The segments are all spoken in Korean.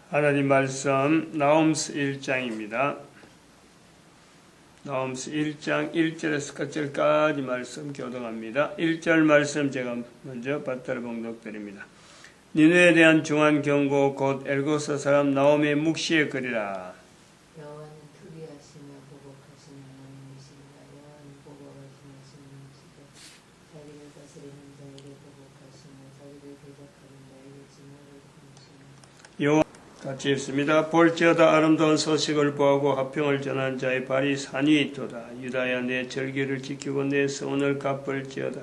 하나님 말씀 나홈스 1장입니다. 나홈스 1장 1절에서 끝절까지 말씀 교독합니다. 1절 말씀 제가 먼저 받들어 봉독드립니다. 니느웨에 대한 중한 경고 곧 엘고서 사람 나홈의 묵시의 글이라. 여호와는 투비하시며 보복하시는 하나님이시니라. 여호와는 보복하시며 신님이시되 자기를 다스리는 자에게 보복하시며 자기를 대적하는 자에게 진노를 품으시니라. 같이 읽습니다. 볼지어다 아름다운 소식을 보하고 화평을 전하는 자의 발이 산 위에 있도다. 유다야 내 절기를 지키고 내 서원을 갚을지어다.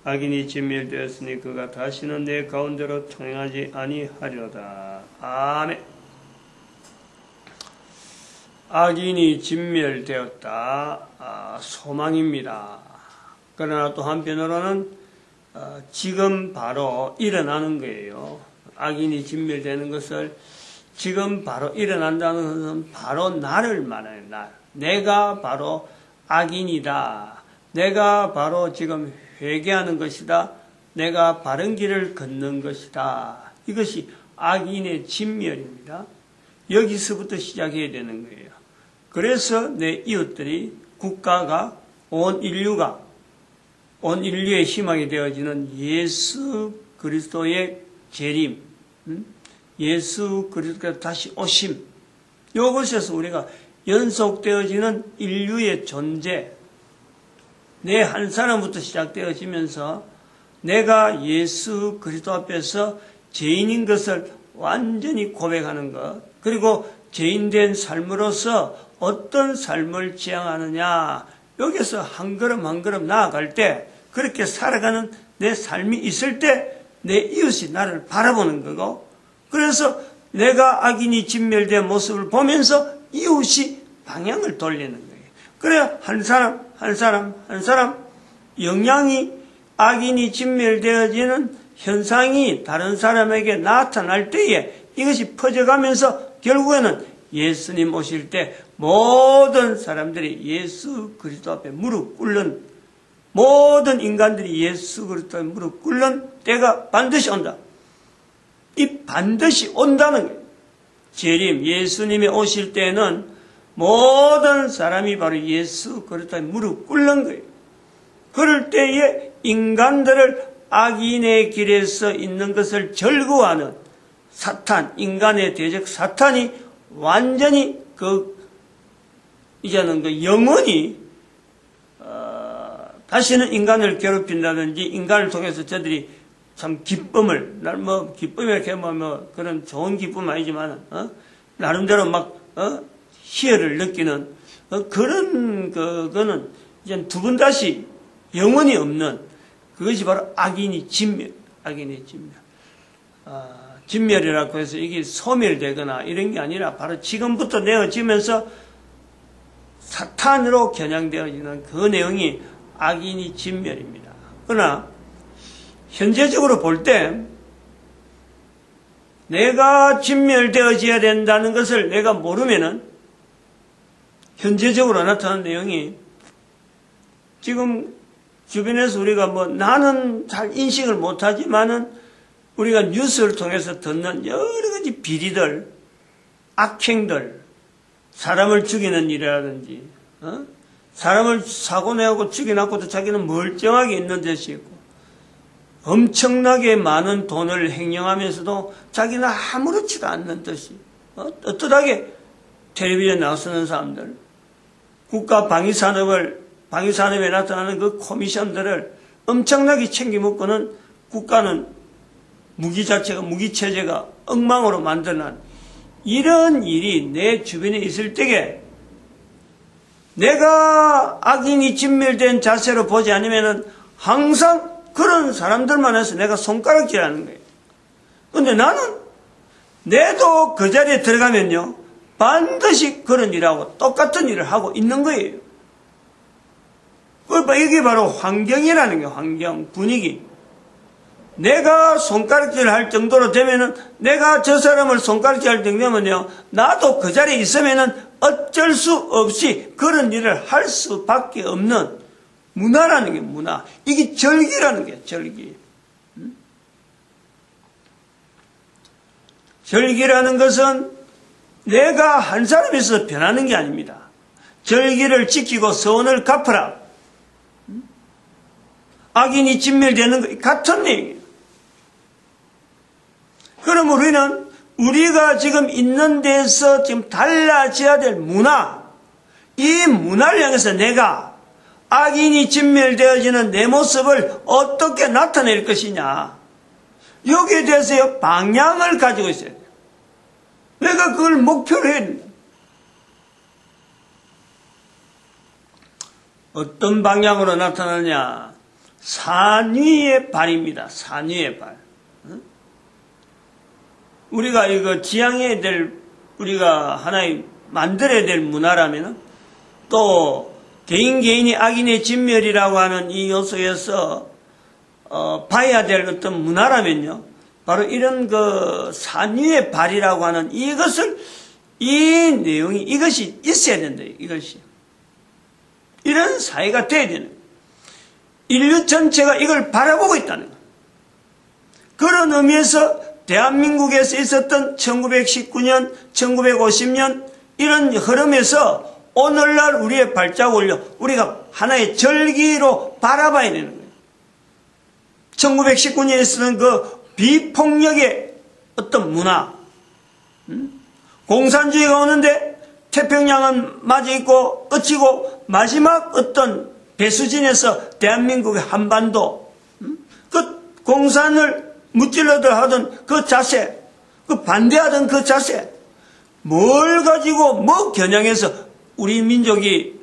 악인이 진멸되었으니 그가 다시는 내 가운데로 통행하지 아니하리로다. 아멘. 악인이 진멸되었다. 소망입니다. 그러나 또 한편으로는 지금 바로 일어나는 거예요. 악인이 진멸되는 것을 지금 바로 일어난다는 것은 바로 나를 말해요. 내가 바로 악인이다. 내가 바로 지금 회개하는 것이다. 내가 바른 길을 걷는 것이다. 이것이 악인의 진멸입니다. 여기서부터 시작해야 되는 거예요. 그래서 내 이웃들이, 국가가, 온 인류의 희망이 되어지는 예수 그리스도의 재림, 예수 그리스도께서 다시 오심, 이것에서 우리가 연속되어지는 인류의 존재, 내 한 사람부터 시작되어지면서 내가 예수 그리스도 앞에서 죄인인 것을 완전히 고백하는 것, 그리고 죄인된 삶으로서 어떤 삶을 지향하느냐, 여기서 한 걸음 한 걸음 나아갈 때, 그렇게 살아가는 내 삶이 있을 때 내 이웃이 나를 바라보는 거고, 그래서 내가 악인이 진멸된 모습을 보면서 이웃이 방향을 돌리는 거예요. 그래야 한 사람 영향이, 악인이 진멸되어지는 현상이 다른 사람에게 나타날 때에 이것이 퍼져가면서 결국에는 예수님 오실 때 모든 사람들이 예수 그리스도 앞에 무릎 꿇는, 모든 인간들이 예수 그리스도 앞에 무릎 꿇는 때가 반드시 온다. 이 반드시 온다는 거예요. 재림, 예수님이 오실 때는 모든 사람이 바로 예수 그리스도에 무릎 꿇는 거예요. 그럴 때에 인간들을 악인의 길에서 있는 것을 절구하는 사탄, 인간의 대적 사탄이 완전히 이제는 영원히 다시는 인간을 괴롭힌다든지 인간을 통해서 저들이 참 기쁨을, 기쁨이렇게 그런 좋은 기쁨은 아니지만, 나름대로 희열을 느끼는, 그거는 이제 두 번 다시 영원히 없는, 그것이 바로 악인의 진멸. 진멸이라고 해서 이게 소멸되거나 이런 게 아니라 바로 지금부터 내어지면서 사탄으로 겨냥되어지는 그 내용이 악인의 진멸입니다. 그러나, 현재적으로 볼 때 내가 진멸되어져야 된다는 것을 내가 모르면은 현재적으로 나타나는 내용이 지금 주변에서 우리가 나는 잘 인식을 못하지만은 우리가 뉴스를 통해서 듣는 여러 가지 비리들, 악행들, 사람을 죽이는 일이라든지, 사람을 사고 내고 죽여놓고도 자기는 멀쩡하게 있는 듯이 있고, 엄청나게 많은 돈을 횡령하면서도 자기는 아무렇지도 않는 듯이, 떳떳하게 텔레비전에 나서는 사람들, 국가 방위산업에 나타나는 그 코미션들을 엄청나게 챙겨먹고는 국가는 무기체제가 엉망으로 만들어낸 이런 일이 내 주변에 있을 때에 내가 악인이 진멸된 자세로 보지 않으면은 항상 그런 사람들만 해서 내가 손가락질하는 거예요. 근데 나는 내도 그 자리에 들어가면요 반드시 그런 일하고 똑같은 일을 하고 있는 거예요. 이게 바로 환경이라는 거예요. 환경, 분위기. 내가 손가락질 할 정도로 되면은, 내가 저 사람을 손가락질 할 정도면요, 나도 그 자리에 있으면은 어쩔 수 없이 그런 일을 할 수밖에 없는 문화라는 게 문화. 이게 절기라는 게 절기. 절기라는 것은 내가 한 사람이 있어서 변하는 게 아닙니다. 절기를 지키고 선을 갚으라. 악인이 진멸되는 것 같은 얘기예요. 그럼 우리는 우리가 지금 있는 데서 지금 달라져야 될 문화, 이 문화를 향해서 내가 악인이 진멸되어지는 내 모습을 어떻게 나타낼 것이냐, 여기에 대해서 방향을 가지고 있어야 돼요. 내가 그걸 목표로 해야 된다. 어떤 방향으로 나타나냐? 산위의 발입니다. 산위의 발. 우리가 이거 지향해야 될, 우리가 하나의 만들어야 될 문화라면, 또 개인이 악인의 진멸이라고 하는 이 요소에서 봐야 될 어떤 문화라면요, 바로 이런 그 산위의 발이라고 하는 이것을, 이 내용이, 이것이 있어야 된다. 이것이 이런 사회가 돼야 되는 거예요. 인류 전체가 이걸 바라보고 있다는 거예요. 그런 의미에서 대한민국에서 있었던 1919년, 1950년 이런 흐름에서 오늘날 우리의 발자국을 우리가 하나의 절기로 바라봐야 되는 거예요. 1919년에 쓰는 그 비폭력의 어떤 문화, 공산주의가 오는데 태평양은 맞아 있고 뻗치고 마지막 어떤 배수진에서 대한민국의 한반도, 그 공산을 무찔러들 하던 그 자세, 그 반대하던 그 자세, 뭘 가지고 뭐 겨냥해서 우리 민족이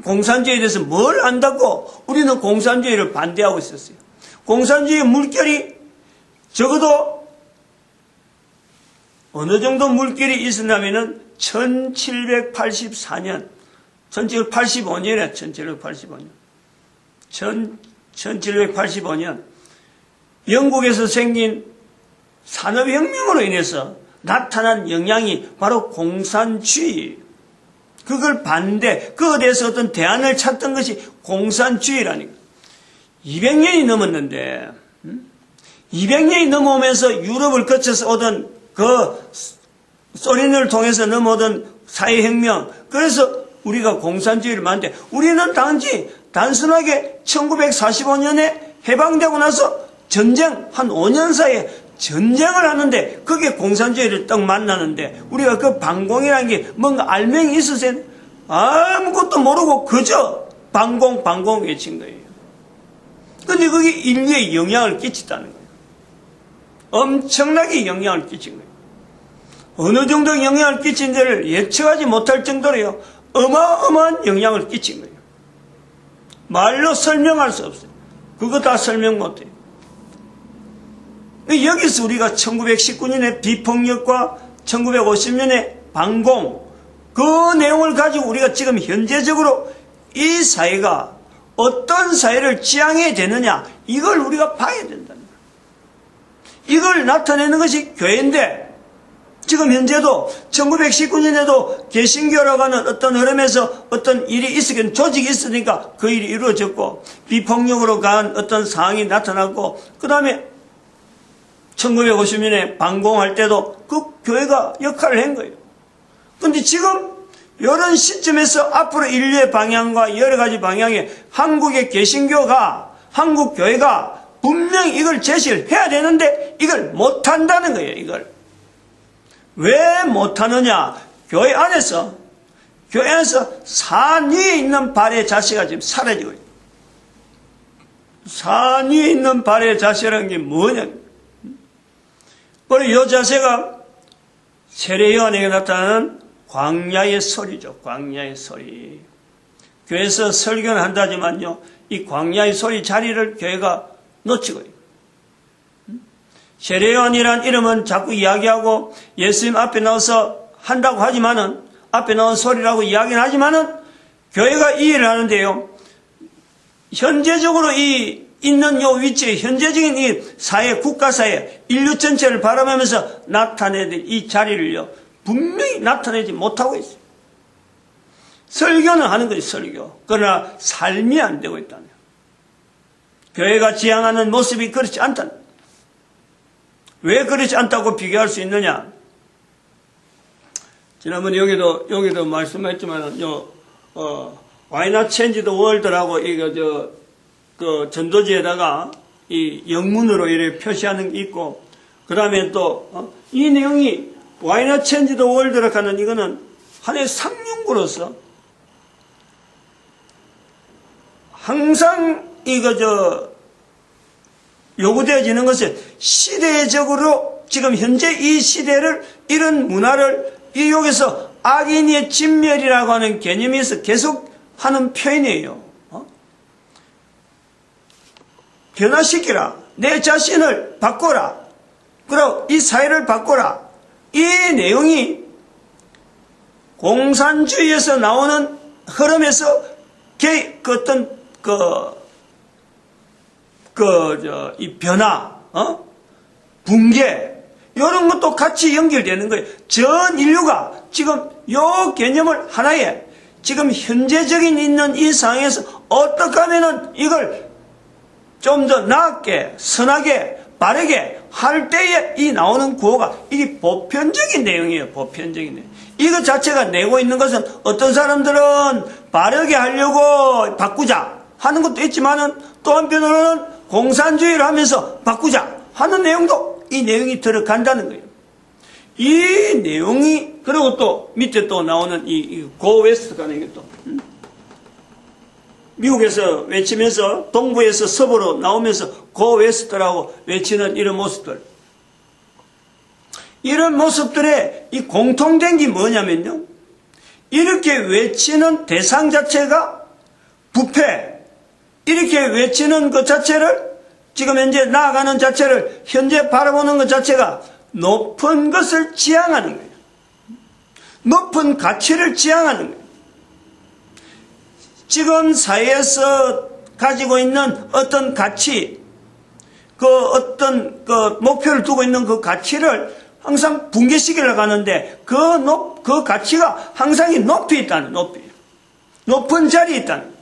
공산주의에 대해서 뭘 안다고 우리는 공산주의를 반대하고 있었어요. 공산주의 물결이 적어도 어느 정도 물결이 있었냐면은 1784년, 1785년에 1785년 영국에서 생긴 산업혁명으로 인해서 나타난 영향이 바로 공산주의. 그걸 반대, 그거에 대해서 어떤 대안을 찾던 것이 공산주의라니까. 200년이 넘었는데, 200년이 넘어오면서 유럽을 거쳐서 오던 그 소련을 통해서 넘어오던 사회혁명, 그래서 우리가 공산주의를 만드는데, 우리는 단순하게 1945년에 해방되고 나서 전쟁 한 5년 사이에 전쟁을 하는데 그게 공산주의를 딱 만나는데 우리가 그 반공이라는 게 뭔가 알맹이 있어서 아무것도 모르고 그저 반공 외친 거예요. 근데 그게 인류에 영향을 끼쳤다는 거예요. 엄청나게 영향을 끼친 거예요. 어느 정도 영향을 끼친지를 예측하지 못할 정도로요, 어마어마한 영향을 끼친 거예요. 말로 설명할 수 없어요. 그거 다 설명 못해요. 여기서 우리가 1919년의 비폭력과 1950년의 반공, 그 내용을 가지고 우리가 지금 현재적으로 이 사회가 어떤 사회를 지향해야 되느냐, 이걸 우리가 봐야 된다는 거예요. 이걸 나타내는 것이 교회인데, 지금 현재도 1919년에도 개신교라고 하는 어떤 흐름에서 어떤 일이 있었긴, 조직이 있으니까 그 일이 이루어졌고, 비폭력으로 간 어떤 상황이 나타났고, 그 다음에 1950년에 반공할 때도 그 교회가 역할을 한 거예요. 근데 지금 이런 시점에서 앞으로 인류의 방향과 여러 가지 방향에 한국의 개신교가, 한국 교회가 분명히 이걸 제시를 해야 되는데 이걸 못한다는 거예요. 이걸 왜 못하느냐? 교회 안에서 산 위에 있는 발의 자세가 지금 사라지고 있어요. 산 위에 있는 발의 자세라는 게 뭐냐? 바로 이 자세가 세례요한에게 나타나는 광야의 소리죠. 광야의 소리. 교회에서 설교는 한다지만요, 이 광야의 소리 자리를 교회가 놓치고 있어요. 세례요한이란 이름은 자꾸 이야기하고 예수님 앞에 나와서 한다고 하지만은, 앞에 나온 소리라고 이야기는 하지만은 교회가 이 일을 하는데요, 현재적으로 이 있는 요 위치에 현재적인 이 사회, 국가사회, 인류 전체를 바라보면서 나타내야 될 이 자리를요, 분명히 나타내지 못하고 있어요. 설교는 하는 거지, 설교. 그러나 삶이 안 되고 있다는 거예요. 교회가 지향하는 모습이 그렇지 않다는 거예요. 왜 그렇지 않다고 비교할 수 있느냐? 지난번에 여기도 말씀했지만, Why not change the world라고, 그 전도지에다가 이 영문으로 이렇게 표시하는 게 있고, 그 다음에 또, 이 내용이 Why not change the world라고 하는 이거는 하나의 상용구로서 항상 요구되어지는 것은 시대적으로 지금 현재 이 시대를, 이런 문화를 이용해서 악인의 진멸이라고 하는 개념에서 계속 하는 표현이에요. 변화시키라. 내 자신을 바꿔라. 그리고 이 사회를 바꿔라. 이 내용이 공산주의에서 나오는 흐름에서 이 변화, 붕괴, 이런 것도 같이 연결되는 거예요. 전 인류가 지금 요 개념을 하나의 지금 현재적인 있는 이 상황에서 어떻게 하면은 이걸 좀 더 나게, 선하게, 빠르게 할 때에 이 나오는 구호가 이게 보편적인 내용이에요. 보편적인 내용. 이것 자체가 내고 있는 것은 어떤 사람들은 빠르게 하려고 바꾸자 하는 것도 있지만은 또 한편으로는 공산주의를 하면서 바꾸자 하는 내용도 이 내용이 들어간다는 거예요. 이 내용이, 그리고 또 밑에 또 나오는 이 Go West가 하는 것도 미국에서 외치면서 동부에서 서부로 나오면서 Go West라고 외치는 이런 모습들. 이런 모습들의 이 공통된 게 뭐냐면요. 이렇게 외치는 대상 자체가 부패, 이렇게 외치는 것 자체를 지금 현재 나아가는 자체를 현재 바라보는 것 자체가 높은 것을 지향하는 거예요. 높은 가치를 지향하는 거예요. 지금 사회에서 가지고 있는 어떤 가치, 어떤 목표를 두고 있는 그 가치를 항상 붕괴시키려고 하는데 그 가치가 항상 높이 있다는, 높은 자리에 있다는,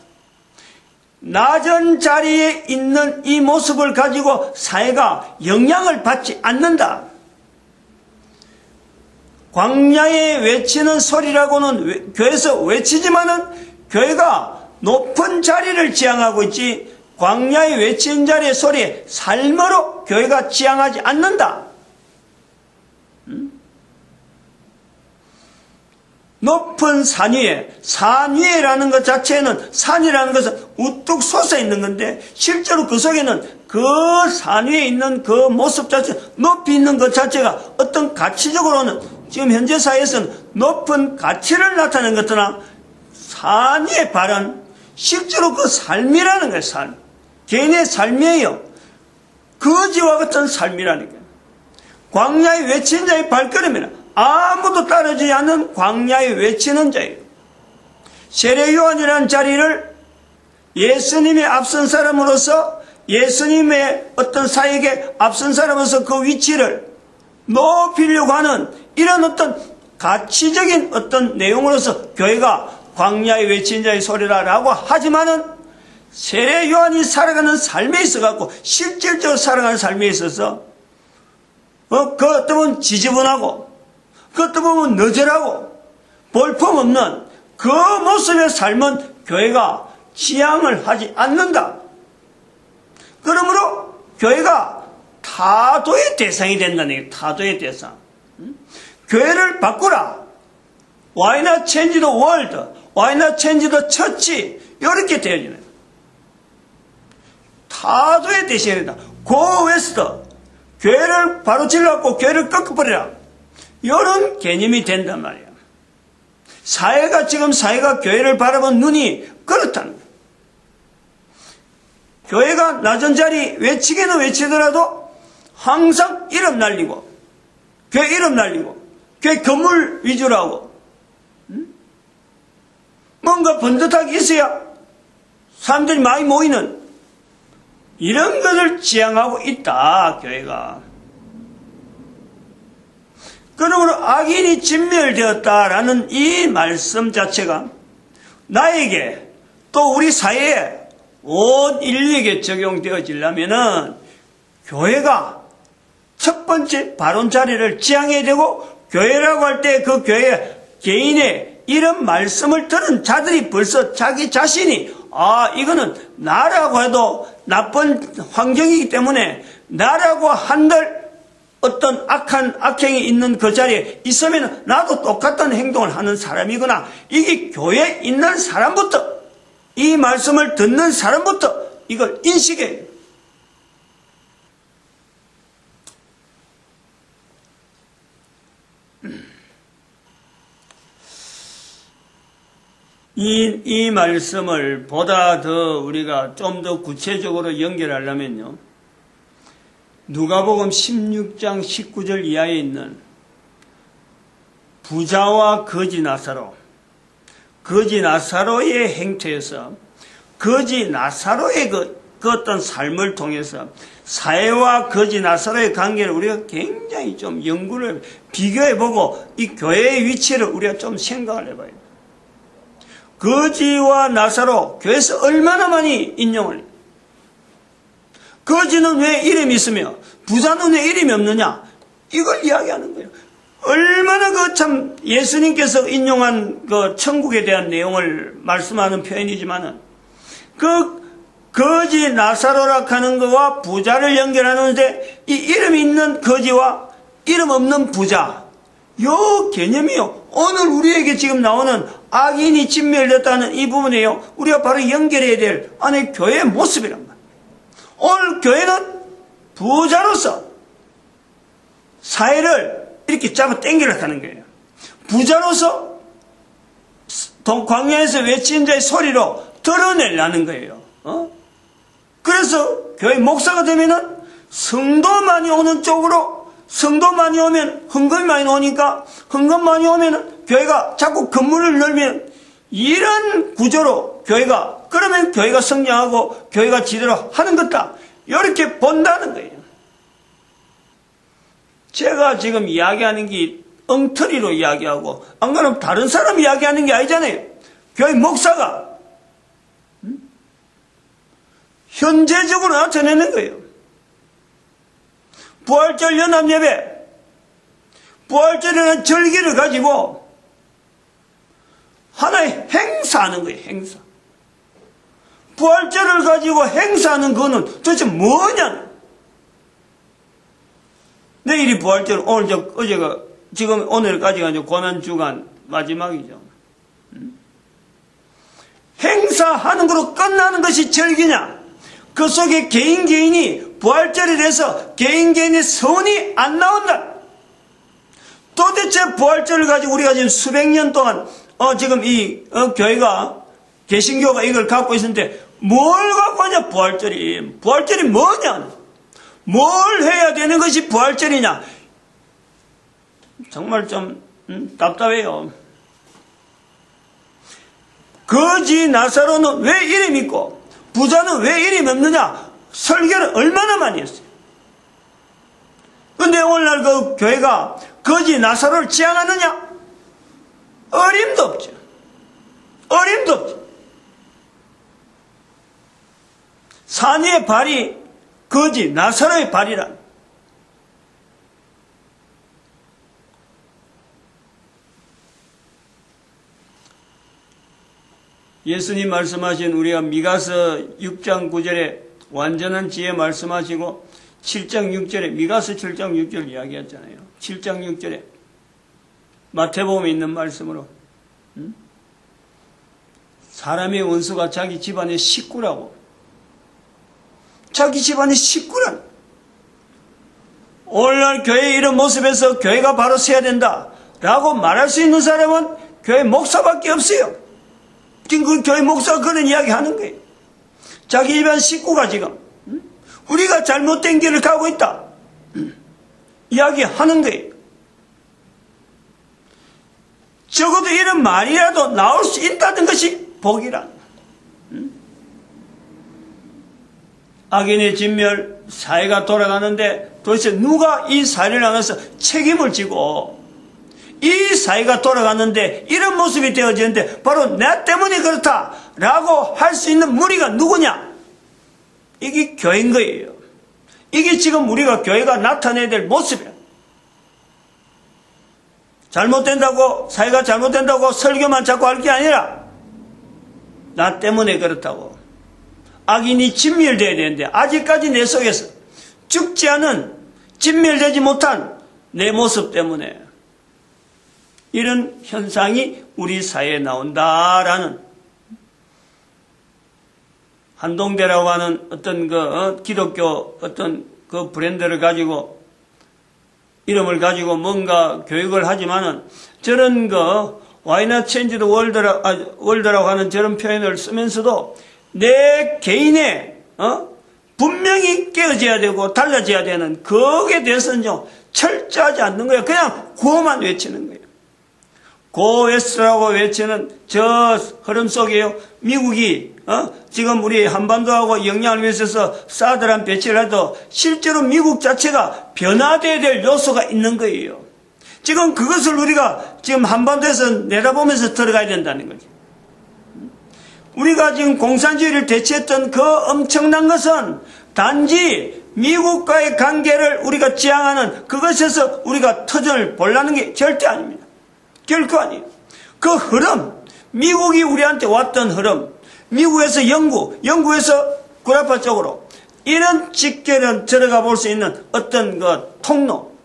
낮은 자리에 있는 이 모습을 가지고 사회가 영향을 받지 않는다. 광야에 외치는 소리라고는 교회에서 외치지만은 교회가 높은 자리를 지향하고 있지, 광야에 외치는 자리의 소리에 삶으로 교회가 지향하지 않는다. 높은 산 위에라는 것 자체는, 산이라는 것은 우뚝 솟아 있는 건데 실제로 그 속에는 그 산 위에 있는 그 모습 자체, 높이 있는 것 자체가 어떤 가치적으로는 지금 현재 사회에서는 높은 가치를 나타내는 것이나 산 위에 바른 실제로 그 삶이라는 거예요. 삶, 개인의 삶이에요. 거지와 같은 삶이라는 거예요. 광야에 외치는 자의 발걸음이라 아무도 따르지 않는 광야에 외치는 자예요. 세례요한이라는 자리를 예수님의 앞선 사람으로서, 예수님의 어떤 사역에 앞선 사람으로서 그 위치를 높이려고 하는 이런 어떤 가치적인 어떤 내용으로서 교회가 광야에 외치는 자의 소리라라고 하지만은 세례요한이 살아가는 삶에 있어갖고 실질적으로 살아가는 삶에 있어서 그 어떤 보면 지저분하고, 그 어떤 보면 너절하고 볼품없는 그 모습의 삶은 교회가 지향을 하지 않는다. 그러므로 교회가 타도의 대상이 된다는 얘기예요. 타도의 대상. 교회를 바꾸라. Why not change the world? Why not change the church? 이렇게 되어지는 타도의 대상이 된다. Go west. 교회를 바로 질러갖고 교회를 꺾어버리라. 이런 개념이 된단 말이에요. 사회가 교회를 바라본 눈이 그렇다는 거예요. 교회가 낮은 자리 외치기는 외치더라도 항상 이름 날리고, 교회 이름 날리고, 교회 건물 위주로 하고, 뭔가 번듯하게 있어야 사람들이 많이 모이는 이런 것을 지향하고 있다, 교회가. 그러므로 악인이 진멸되었다라는 이 말씀 자체가 나에게 또 우리 사회에 온 인류에게 적용되어지려면은 교회가 첫 번째 바른 자리를 지향해야 되고, 교회라고 할 때 그 교회에 개인의 이런 말씀을 들은 자들이 벌써 자기 자신이 이거는 나라고 해도 나쁜 환경이기 때문에 나라고 한들 어떤 악한 악행이 있는 그 자리에 있으면 나도 똑같은 행동을 하는 사람이구나. 이게 교회에 있는 사람부터, 이 말씀을 듣는 사람부터 이걸 인식해요. 이 말씀을 보다 더 우리가 좀 더 구체적으로 연결하려면요, 누가복음 16장 19절 이하에 있는 부자와 거지 나사로의 행태에서, 거지 나사로의 그 어떤 삶을 통해서 사회와 거지 나사로의 관계를 우리가 굉장히 좀 연구를 비교해보고 이 교회의 위치를 우리가 좀 생각을 해봐요. 거지와 나사로 교회에서 얼마나 많이 인용을 해요. 거지는 왜 이름이 있으며 부자는 왜 이름이 없느냐, 이걸 이야기하는 거예요. 얼마나 참 예수님께서 인용한 그 천국에 대한 내용을 말씀하는 표현이지만은 거지 나사로라 하는 거와 부자를 연결하는데 이 이름 있는 거지와 이름 없는 부자, 요 개념이요, 오늘 우리에게 지금 나오는 악인이 진멸됐다는 이 부분이요, 우리가 바로 연결해야 될 안에 교회의 모습이란 말이에요. 오늘 교회는 부자로서 사회를 이렇게 잡아 당기려고 하는 거예요. 부자로서 광야에서 외치는 자의 소리로 드러내려는 거예요. 그래서 교회 목사가 되면은 성도 많이 오는 쪽으로, 성도 많이 오면 헌금이 많이 나오니까 헌금 많이 오면은 교회가 자꾸 건물을 넓히는 이런 구조로 그러면 교회가 성장하고 교회가 지대로 하는 것다, 이렇게 본다는 거예요. 제가 지금 이야기하는 게 엉터리로 이야기하고 안 그러면 다른 사람 이야기하는 게 아니잖아요. 교회 목사가 현재적으로 나타내는 거예요. 부활절 연합예배, 부활절이라는 절기를 가지고 하나의 행사하는 거예요. 행사. 부활절을 가지고 행사하는 거는 도대체 뭐냐? 내일이 부활절, 어제가, 지금 오늘까지가 이제 고난주간 마지막이죠. 행사하는 거로 끝나는 것이 절기냐? 그 속에 개인이 부활절에 대해서 개인의 선이 안 나온다. 도대체 부활절을 가지고 우리가 지금 수백 년 동안 지금 교회가, 개신교가 이걸 갖고 있는데 뭘 갖고 하냐? 부활절이 뭐냐? 뭘 해야 되는 것이 부활절이냐? 정말 좀 답답해요. 거지 나사로는 왜 이름이 있고 부자는 왜 이름이 없느냐? 설교를 얼마나 많이 했어요. 근데 오늘날 그 교회가 거지 나사로를 지향하느냐? 어림도 없죠. 어림도 없죠. 산의 발이 거지 나사로의 발이라. 예수님 말씀하신 우리가 미가서 6장 9절에 완전한 지혜 말씀하시고 7장 6절에 미가서 7장 6절 이야기했잖아요. 7장 6절에 마태복음에 있는 말씀으로 사람의 원수가 자기 집안의 식구라고. 자기 집안의 식구란. 오늘날 교회의 이런 모습에서 교회가 바로 서야 된다 라고 말할 수 있는 사람은 교회 목사밖에 없어요. 지금 그 교회 목사가 그런 이야기 하는 거예요. 자기 집안 식구가 지금 우리가 잘못된 길을 가고 있다 이야기하는 거예요. 적어도 이런 말이라도 나올 수 있다는 것이 복이란. 악인의 진멸, 사회가 돌아가는데 도대체 누가 이 사회를 향해서 책임을 지고 이 사회가 돌아가는데 이런 모습이 되어지는데 바로 나 때문에 그렇다라고 할 수 있는 무리가 누구냐? 이게 교회인 거예요. 이게 지금 우리가 교회가 나타내야 될 모습이야. 잘못된다고, 사회가 잘못된다고 설교만 자꾸 할 게 아니라 나 때문에 그렇다고. 악인이 진멸되어야 되는데 아직까지 내 속에서 죽지 않은, 진멸되지 못한 내 모습 때문에 이런 현상이 우리 사회에 나온다라는, 한동대라고 하는 어떤 기독교 어떤 그 브랜드를 가지고, 이름을 가지고 뭔가 교육을 하지만은 저런 Why not change the world라고 하는 저런 표현을 쓰면서도 내 개인의 분명히 깨어져야 되고 달라져야 되는 거기에 대해서는요 철저하지 않는 거예요. 그냥 구호만 외치는 거예요. 고웨스라고 외치는 저 흐름 속에요. 미국이 지금 우리 한반도하고 영향을 미쳐서 사드란 배치를 해도 실제로 미국 자체가 변화되어야 될 요소가 있는 거예요. 지금 그것을 우리가 지금 한반도에서 내다보면서 들어가야 된다는 거죠. 우리가 지금 공산주의를 대체했던 그 엄청난 것은 단지 미국과의 관계를 우리가 지향하는 그것에서 우리가 터전을 보려는 게 절대 아닙니다. 결코 아니에요. 그 흐름, 미국이 우리한테 왔던 흐름, 미국에서 영국에서 구라파 쪽으로 이런 직결은 들어가 볼 수 있는 어떤 그 통로,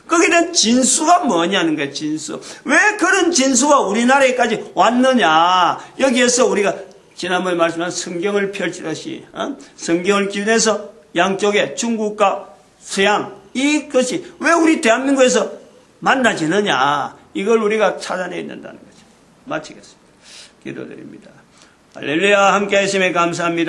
거기에 대한 진수가 뭐냐는 거예요. 진수. 왜 그런 진수가 우리나라에까지 왔느냐. 여기에서 우리가 지난번에 말씀한 성경을 펼치듯이 성경을 기준해서 양쪽에 중국과 서양 이것이 왜 우리 대한민국에서 만나지느냐. 이걸 우리가 찾아내야 된다는 거죠. 마치겠습니다. 기도드립니다. 할렐루야. 함께 하심에 감사합니다.